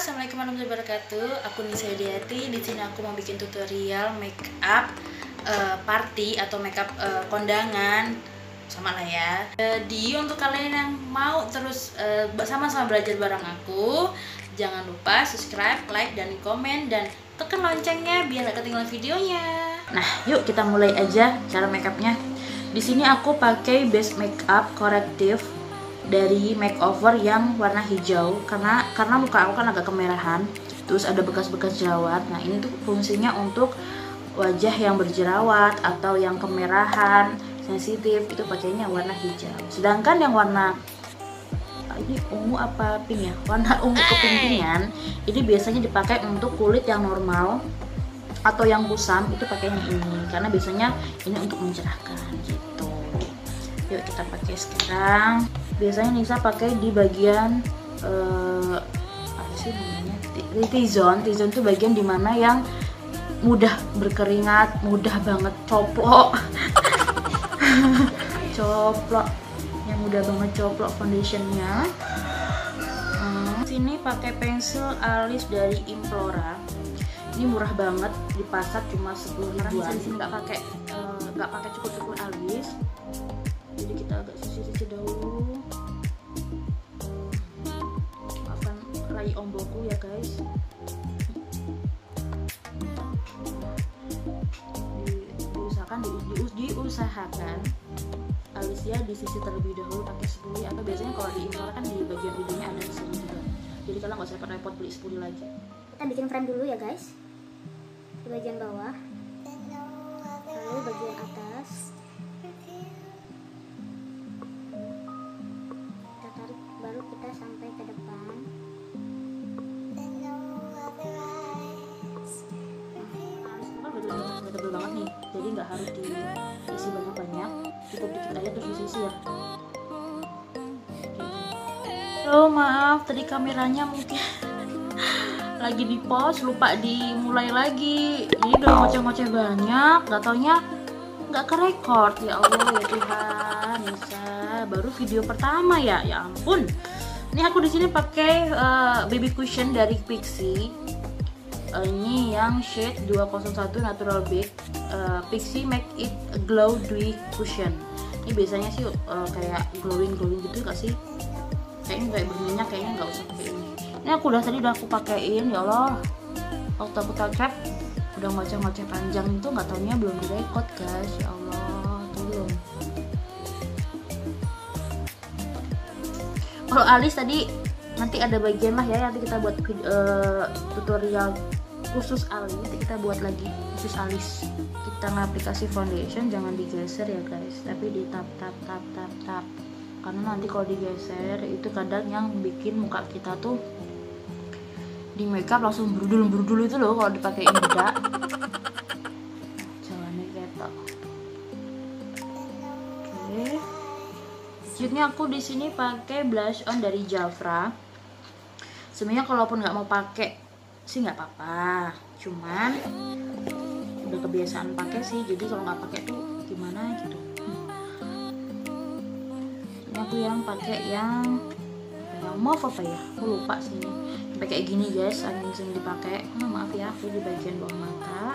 Assalamualaikum warahmatullahi wabarakatuh. Aku Nisa Diati. Di sini aku mau bikin tutorial make up party atau make up kondangan, sama lah ya. Jadi untuk kalian yang mau terus sama-sama belajar bareng aku, jangan lupa subscribe, like, dan komen, dan tekan loncengnya biar gak ketinggalan videonya. Nah, yuk kita mulai aja cara make upnya. Di sini aku pakai base make up korektif dari makeover yang warna hijau karena muka aku kan agak kemerahan, terus ada bekas-bekas jerawat. Nah, ini tuh fungsinya untuk wajah yang berjerawat atau yang kemerahan sensitif, itu pakainya warna hijau. Sedangkan yang warna ini ungu apa pink ya, warna ungu kepinkingan, ini biasanya dipakai untuk kulit yang normal atau yang kusam, itu pakainya ini karena biasanya ini untuk mencerahkan gitu. Yuk kita pakai sekarang. Biasanya Nisa pakai di bagian apa sih namanya, T-zone. T-zone itu bagian dimana yang mudah berkeringat, mudah banget coplok coplok, yang mudah banget coplok foundationnya. Sini pakai pensil alis dari Implora. Ini murah banget, di pasar cuma 10 ribuan. Di sini nggak pakai cukur alis, jadi kita agak sisir-sisir dahulu. Maafkan rai omboku ya guys. Diusahakan alisnya disisir terlebih dahulu pakai spuli, atau biasanya kalau di Implora kan di bagian ujungnya ada di sini juga. Jadi kalian nggak usah repot-repot beli spuli lagi. Kita bikin frame dulu ya guys, di bagian bawah, lalu bagian atas. Kita tarik, baru kita sampai ke depan. Sudah tebel banget nih, jadi nggak harus diisi banyak-banyak, cukup dikit aja terus disisir. Oh maaf, tadi kameranya mungkin lagi di pause, lupa dimulai lagi, jadi udah ngoceh-ngoceh banyak, gak taunya nggak kerekord. Ya Allah ya Tuhan, Nisa baru video pertama ya ampun. Ini aku di sini pakai baby cushion dari Pixi. Ini yang shade 201 Natural Bake, Pixi Make It Glow Dewy Cushion. Ini biasanya sih kayak glowing gitu gak sih? Kayaknya kayak berminyak, kayaknya nggak usah pakai ini. Ini aku tadi udah aku pakein, ya Allah. Waktu aku tacap udah ngoceh-ngoceh panjang itu, nggak taunya belum direkod guys. Ya Allah, tolong. Kalau alis tadi nanti ada bagian lah ya, nanti kita buat tutorial khusus alis, nanti kita buat lagi khusus alis. Kita ngaplikasi foundation jangan digeser ya guys, tapi di tap, karena nanti kalau digeser itu kadang yang bikin muka kita tuh di makeup langsung brudul itu loh kalau dipakein bedak. Jalannya ketok. Oke. Selanjutnya aku di sini pakai blush on dari Jafra. Sebenarnya kalaupun nggak mau pakai sih nggak apa-apa, cuman udah kebiasaan pakai sih, jadi kalau nggak pakai tuh gimana gitu. Ini aku yang pakai yang mauve apa ya, aku lupa sih. Ini pakai gini guys, angin sering dipakai. Maaf ya, aku di bagian bawah mata.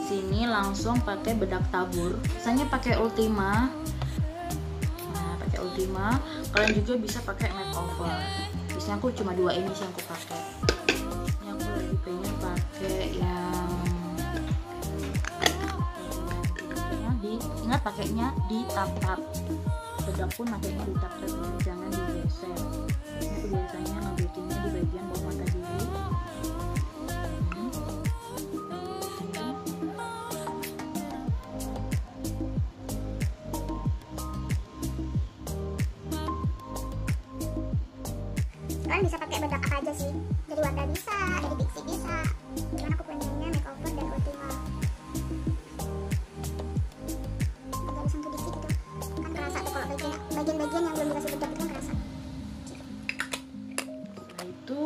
Sini langsung pakai bedak tabur, biasanya pakai Ultima. Nah, pakai Ultima, kalian juga bisa pakai makeover. Biasanya aku cuma dua ini sih yang aku pakai. Ini aku lagi pengen pakai yang ingat pakainya di tap-tap. Bedak pun pakainya di tap-tap, jangan digeser. Ini aku biasanya ngebikinnya di bagian bawah mata dulu. Kalian bisa pakai bedak apa aja sih, dari Wardah bisa, dari Pixi bisa. Cuman aku pengennya makeover dan Ultima. Agak disangka dikit gitu, kan kerasa tuh kalau bagian-bagian yang belum dikasih bedak itu kan kerasa. Setelah itu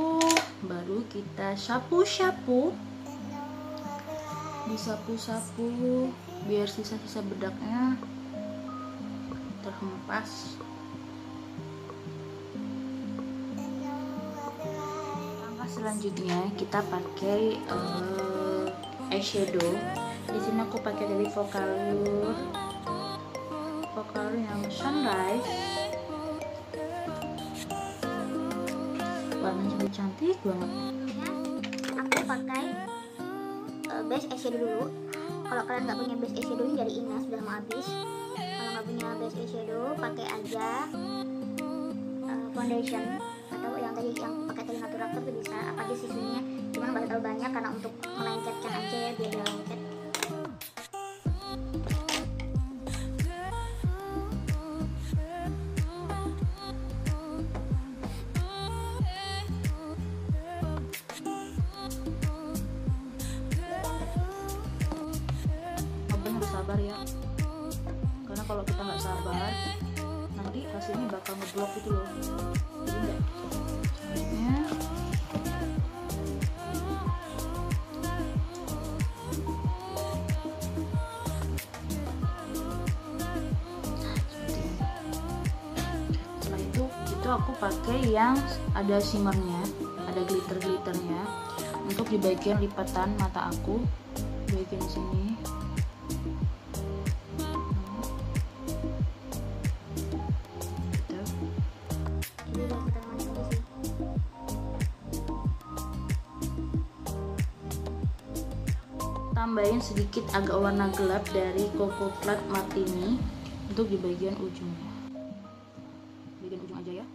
baru kita sapu-sapu, disapu-sapu biar sisa-sisa bedaknya terhempas. Langkah selanjutnya kita pakai eyeshadow. Di sini aku pakai dari Focallure yang Sunrise. Warnanya cantik banget. Aku pakai base eyeshadow dulu. Kalau kalian nggak punya base eyeshadow dari Ina sudah mau habis. Kalau nggak punya base eyeshadow, pakai aja foundation atau yang pakai tadi natural tuh bisa. Apa aja sisinya, cuma nggak terlalu banyak karena untuk melengketkan aja ya, biar dia lengket. Sabar ya, karena kalau kita nggak sabar nanti hasilnya bakal ngeblok gitu loh. Jadi enggak selanjutnya setelah itu aku pakai yang ada shimmernya, ada glitter-glitternya untuk di bagian lipatan mata aku, bagian sini. Tambahin sedikit agak warna gelap dari Coco Plat Martini untuk di bagian ujungnya, bagian ujung aja ya.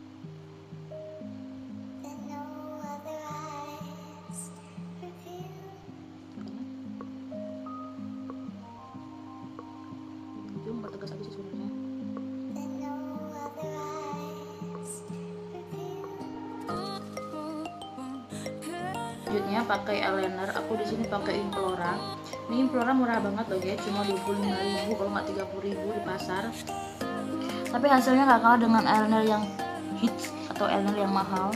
Ujung pertegas aja sih sebenarnya. Selanjutnya pakai eyeliner. Aku di sini pakai Implora. Ini Implora murah banget loh ya, cuma 25.000 kalau nggak 30.000 di pasar. Tapi hasilnya nggak kalah dengan eyeliner yang hits atau eyeliner yang mahal.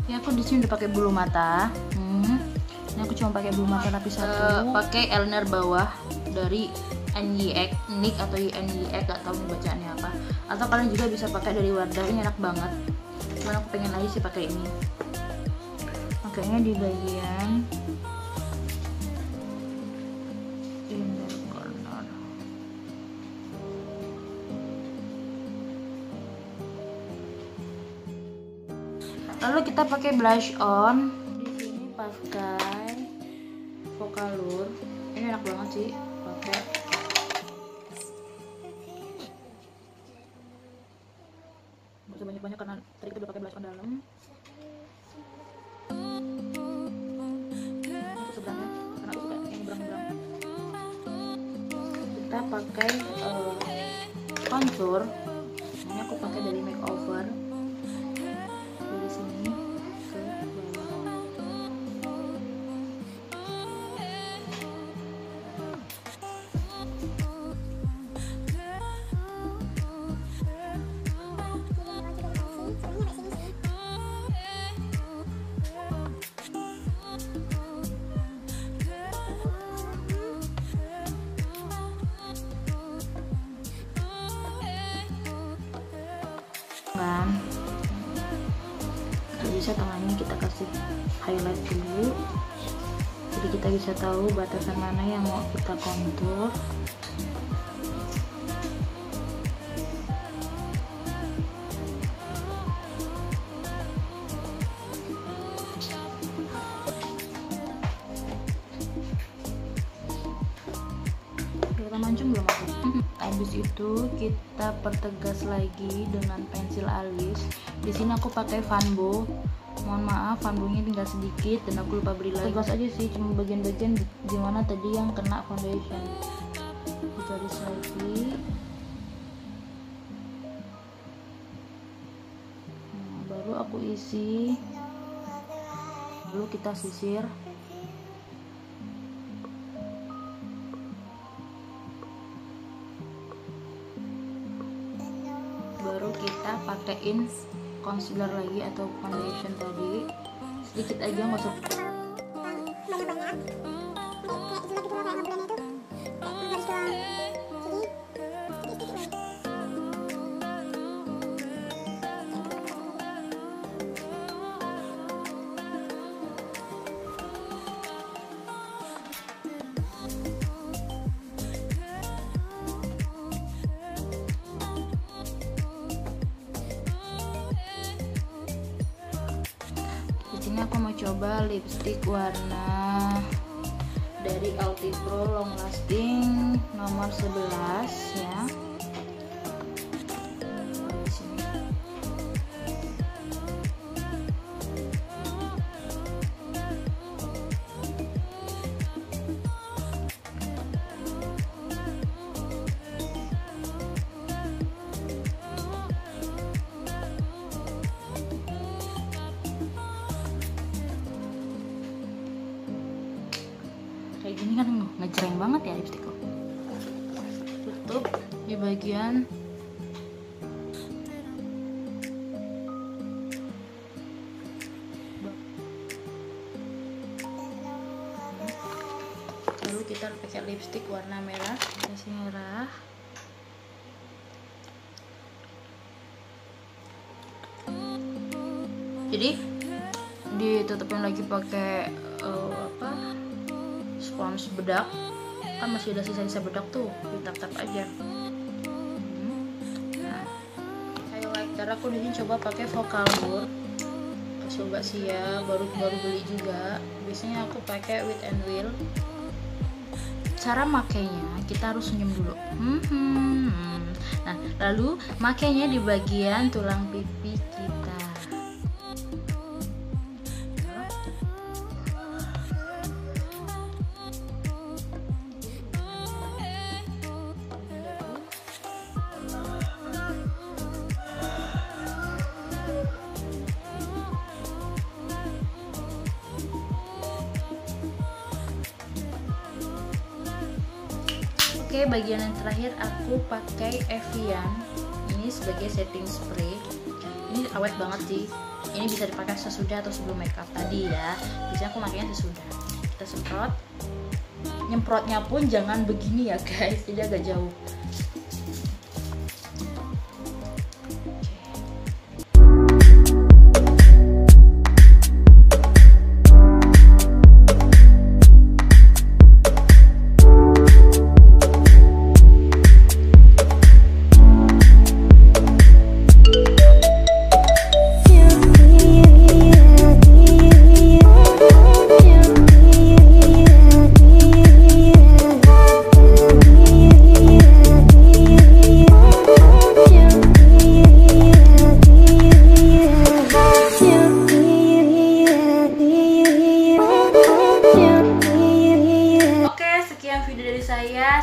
Ya, aku di sini udah pakai bulu mata. Ini aku cuma pakai bulu mata lapis satu. Pakai eyeliner bawah dari NYX atau NYX, gak tahu bacaannya apa. Atau kalian juga bisa pakai dari Wardah. Ini enak banget. Cuman aku pengen aja sih pakai ini. Pakainya di bagian inner corner. Lalu kita pakai blush on. Di sini pakai Focallure. Ini enak banget sih pakai. Gak usah banyak-banyak karena tadi kita udah pakai blush on dalam. Ini seberangnya karena aku suka yang berang-berang. Kita pakai contour. Ini aku pakai dari Makeover. Bisa tangannya kita kasih highlight dulu, jadi kita bisa tahu batasan mana yang mau kita kontur. Kita mancung belum aku. Habis itu kita pertegas lagi dengan pensil alis. Di sini aku pakai Vanbo Mohon maaf, funbooknya tinggal sedikit dan aku lupa beli lagi. Tegas aja sih, cuma bagian-bagian dimana tadi yang kena foundation. Garis lagi. Nah, baru aku isi. Lalu kita sisir. Baru kita pakein concealer lagi atau foundation tadi sedikit aja, nggak usah Ini aku mau coba lipstick warna dari Ulti Pro Long Lasting nomor 11 ya. Di sini. Kayak gini kan ngejreng banget ya lipstikku. Tutup di bagian lalu kita pakai lipstick warna merah, kasih merah. Jadi ditutupin lagi pakai spons bedak, kan masih ada sisa-sisa bedak tuh, ditap-tap aja. Nah, highlighter aku di sini coba pakai Vocaloid. Coba sih ya, baru beli juga. Biasanya aku pakai Wet n Wild. Cara makainya kita harus senyum dulu. Nah, lalu makainya di bagian tulang pipi kita. Oke, bagian yang terakhir aku pakai Evian ini sebagai setting spray. Ini awet banget sih. Ini bisa dipakai sesudah atau sebelum makeup tadi ya. Biasanya aku makainya sesudah. Kita semprot. Nyemprotnya pun jangan begini ya guys, jadi agak jauh.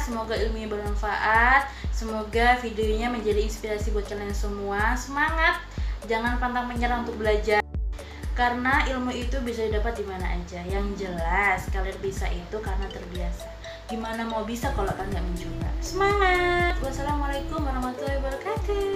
Semoga ilmunya bermanfaat, semoga videonya menjadi inspirasi buat kalian semua. Semangat, jangan pantang menyerah untuk belajar, karena ilmu itu bisa didapat di mana aja. Yang jelas kalian bisa itu karena terbiasa. Gimana mau bisa kalau kalian nggak mencoba? Semangat. Wassalamualaikum warahmatullahi wabarakatuh.